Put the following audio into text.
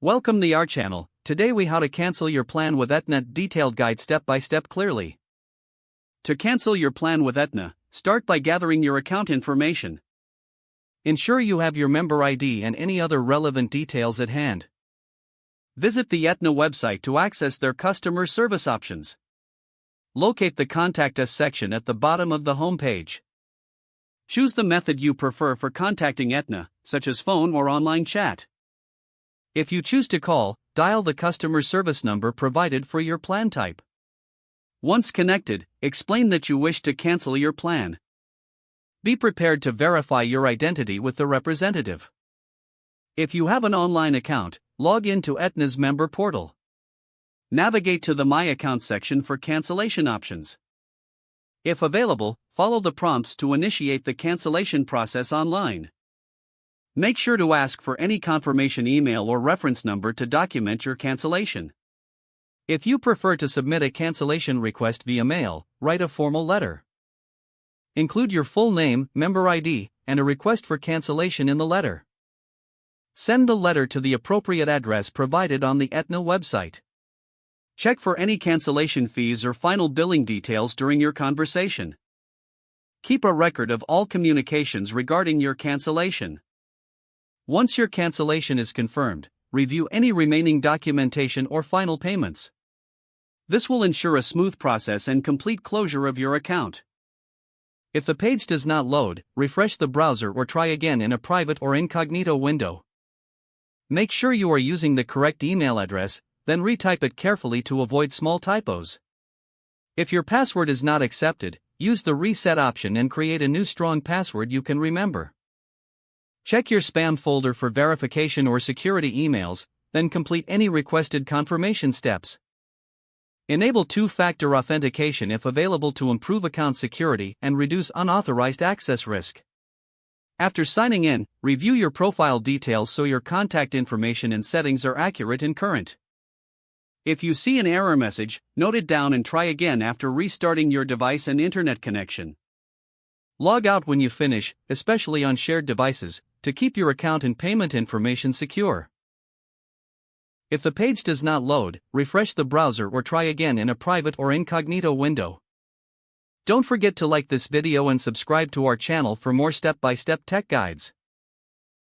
Welcome to our channel. Today we how to cancel your plan with Aetna detailed guide step by step clearly. To cancel your plan with Aetna, start by gathering your account information. Ensure you have your member ID and any other relevant details at hand. Visit the Aetna website to access their customer service options. Locate the Contact Us section at the bottom of the home page. Choose the method you prefer for contacting Aetna, such as phone or online chat. If you choose to call, dial the customer service number provided for your plan type. Once connected, explain that you wish to cancel your plan. Be prepared to verify your identity with the representative. If you have an online account, log in to Aetna's member portal. Navigate to the My Account section for cancellation options. If available, follow the prompts to initiate the cancellation process online. Make sure to ask for any confirmation email or reference number to document your cancellation. If you prefer to submit a cancellation request via mail, write a formal letter. Include your full name, member ID, and a request for cancellation in the letter. Send the letter to the appropriate address provided on the Aetna website. Check for any cancellation fees or final billing details during your conversation. Keep a record of all communications regarding your cancellation. Once your cancellation is confirmed, review any remaining documentation or final payments. This will ensure a smooth process and complete closure of your account. If the page does not load, refresh the browser or try again in a private or incognito window. Make sure you are using the correct email address, then retype it carefully to avoid small typos. If your password is not accepted, use the reset option and create a new strong password you can remember. Check your spam folder for verification or security emails, then complete any requested confirmation steps. Enable two-factor authentication if available to improve account security and reduce unauthorized access risk. After signing in, review your profile details so your contact information and settings are accurate and current. If you see an error message, note it down and try again after restarting your device and internet connection. Log out when you finish, especially on shared devices, to keep your account and payment information secure. If the page does not load, refresh the browser or try again in a private or incognito window. Don't forget to like this video and subscribe to our channel for more step-by-step tech guides.